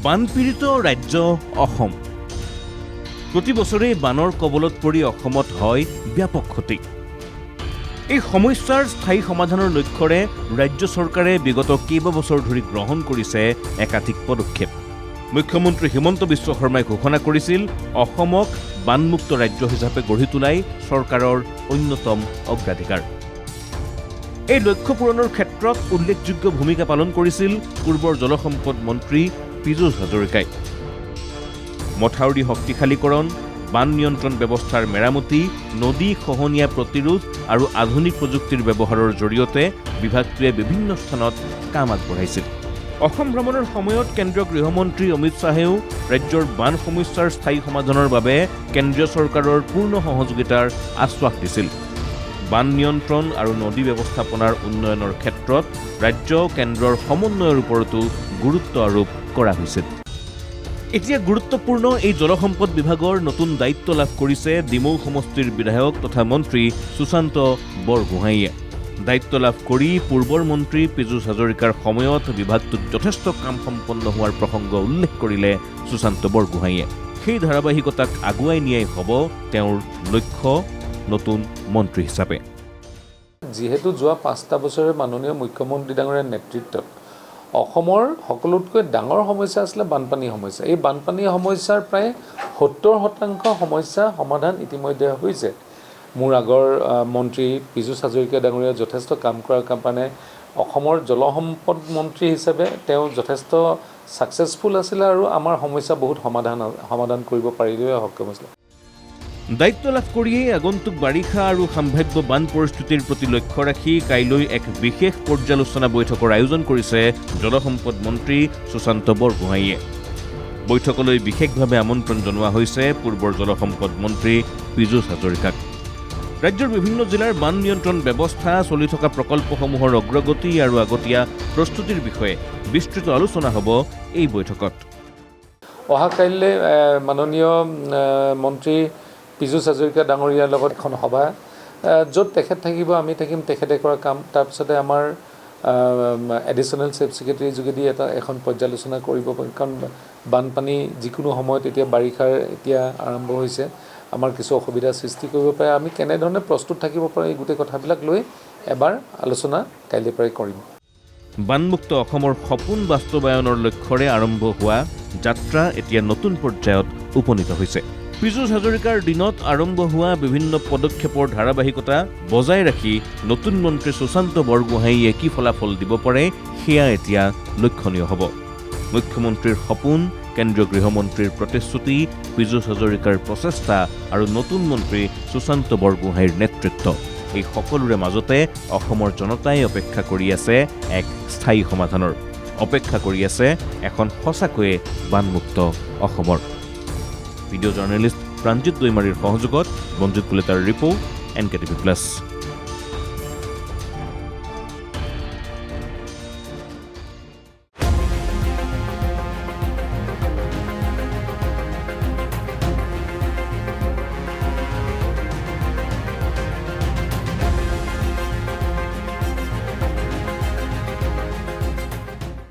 বানপীড়িত ৰাজ্য অসম। প্ৰতি বছৰে বানৰ কবলত পৰি অসমত হয় ব্যাপক ক্ষতি। এই সমস্যাৰ স্থায়ী সমাধানৰ লক্ষ্যৰে ৰাজ্য চৰকাৰে বিগত কেইবাবছৰ ধৰি গ্ৰহণ কৰিছে একাধিক পদক্ষেপ। মুখ্যমন্ত্ৰী হিমন্ত বিশ্ব শৰ্মাই ঘোষণা কৰিছিল অসমক বানমুক্ত ৰাজ্য হিচাপে গঢ়ি তোলাই চৰকাৰৰ অন্যতম অগ্ৰাধিকাৰ। এই লক্ষ্য পূৰণৰ ক্ষেত্ৰত উল্লেখযোগ্য ভূমিকা পালন কৰিছিল পূৰ্বৰ জলসম্পদ মন্ত্ৰী পীযুষ হাজৰিকাই। মথাউৰি শক্তিশালীকৰণ, বান নিয়ন্ত্ৰণ ব্যৱস্থাৰ মেৰামতি, নদী খহনীয়া প্ৰতিৰোধ আৰু আধুনিক প্ৰযুক্তিৰ ব্যৱহাৰৰ জৰিয়তে বিভাগটোৱে বিভিন্ন স্থানত কাম আগবঢ়াইছিল। অসম ভ্ৰমণৰ সময়ত কেন্দ্ৰীয় গৃহমন্ত্ৰী অমিত শ্বাহেও ৰাজ্যৰ বান সমস্যাৰ স্থায়ী সমাধানৰ বাবে কেন্দ্ৰীয় চৰকাৰৰ পূৰ্ণ সহযোগিতাৰ আশ্বাস দিছিল। বান নিয়ন্ত্ৰণ আৰু নদী ব্যৱস্থাপনাৰ উন্নয়নৰ ক্ষেত্ৰত ৰাজ্য কেন্দ্ৰৰ সমন্বয়ৰ ওপৰতো গুৰুত্ব আৰোপ কৰা হৈছিল। এতিয়া গুৰুত্বপূৰ্ণ এই জলসম্পদ বিভাগৰ নতুন দায়িত্ব লাভ কৰিছে ডিমৌ সমষ্টিৰ বিধায়ক তথা মন্ত্ৰী সুশান্ত বৰগোহাঞিয়ে। দায়িত্ব লাভ কৰি পূৰ্বৰ মন্ত্ৰী পীযুষ হাজৰিকাৰ সময়ত বিভাগটোত যথেষ্ট কাম সম্পন্ন হোৱাৰ প্ৰসংগ উল্লেখ কৰিলে সুশান্ত বৰগোহাঞিয়ে। সেই ধাৰাবাহিকতাক আগুৱাই নিয়াই হ'ব তেওঁৰ লক্ষ্য নতুন মন্ত্ৰী হিচাপে। যিহেতু যোৱা 5টা বছৰে মাননীয় মুখ্যমন্ত্ৰী ডাঙৰীয়াৰ নেতৃত্বত অসমৰ সকলোতকৈ ডাঙৰ সমস্যা আছিলে বানপানী সমস্যা। এই বানপানী সমস্যাৰ প্ৰায় 70% সমস্যা সমাধান ইতিমধ্যে হৈছে। মোৰ আগৰ মন্ত্ৰী পীযুষ হাজৰিকা ডাঙৰীয়াই যথেষ্ট কাম কৰাৰ কাৰণে অসমৰ জলসম্পদ মন্ত্ৰী হিচাপে তেওঁ যথেষ্ট ছাকচেছফুল আছিলে আৰু আমাৰ সমস্যা বহুত সমাধান কৰিব পাৰিলেও সক্ষম হৈছিলে। দায়িত্ব লাভ কৰিয়েই আগন্তুক বাৰিষা আৰু সম্ভাৱ্য বান পৰিস্থিতিৰ প্ৰতি লক্ষ্য ৰাখি কাইলৈ এক বিশেষ পৰ্যালোচনা বৈঠকৰ আয়োজন কৰিছে জলসম্পদ মন্ত্ৰী সুশান্ত বৰগোহাঞিয়ে। বৈঠকলৈ বিশেষভাৱে আমন্ত্ৰণ জনোৱা হৈছে পূৰ্বৰ জলসম্পদ মন্ত্ৰী পীযুষ হাজৰিকাক। ৰাজ্যৰ বিভিন্ন জিলাৰ বান নিয়ন্ত্ৰণ ব্যৱস্থা, চলি থকা প্ৰকল্পসমূহৰ অগ্ৰগতি আৰু আগতীয়া প্ৰস্তুতিৰ বিষয়ে বিস্তৃত আলোচনা হ'ব এই বৈঠকত। অহা কাইলৈ মাননীয় মন্ত্ৰী পীযুষ হাজৰিকা ডাঙৰীয়াৰ লগত এখন সভা, য'ত তেখেত থাকিব আমি থাকিম, তেখেতে কৰা কাম। তাৰপিছতে আমাৰ এডিশ্যনেল চিফ ছেক্ৰেটাৰী যোগেদি এখন পৰ্যালোচনা কৰিব পাৰি। কাৰণ বানপানী যিকোনো সময়ত এতিয়া বাৰিষাৰ এতিয়া আৰম্ভ হৈছে, আমাৰ কিছু অসুবিধাৰ সৃষ্টি কৰিব পাৰে। আমি কেনেধৰণে প্ৰস্তুত থাকিব পাৰোঁ এই গোটেই কথাবিলাক লৈ এবাৰ আলোচনা কাইলৈ পৰাই কৰিম। বানমুক্ত অসমৰ সপোন বাস্তৱায়নৰ লক্ষ্যৰে আৰম্ভ হোৱা যাত্ৰা এতিয়া নতুন পৰ্যায়ত উপনীত হৈছে। পীযুষ হাজৰিকাৰ দিনত আৰম্ভ হোৱা বিভিন্ন পদক্ষেপৰ ধাৰাবাহিকতা বজাই ৰাখি নতুন মন্ত্ৰী সুশান্ত বৰগোহাঞিয়ে কি ফলাফল দিব পাৰে সেয়া এতিয়া লক্ষণীয় হ'ব। মুখ্যমন্ত্ৰীৰ সপোন, কেন্দ্ৰীয় গৃহমন্ত্ৰীৰ প্ৰতিশ্ৰুতি, পীযুষ হাজৰিকাৰ প্ৰচেষ্টা আৰু নতুন মন্ত্ৰী সুশান্ত বৰগোহাঞিৰ নেতৃত্ব, এই সকলোৰে মাজতে অসমৰ জনতাই অপেক্ষা কৰি আছে এক স্থায়ী সমাধানৰ, অপেক্ষা কৰি আছে এখন সঁচাকৈয়ে বানমুক্ত অসমৰ। ভিডিঅ' জাৰ্নেলিষ্ট প্ৰাঞ্জিত দৈমাৰীৰ সহযোগত বঞ্জিত কলিতাৰ ৰিপৰ্ট, NKTV+।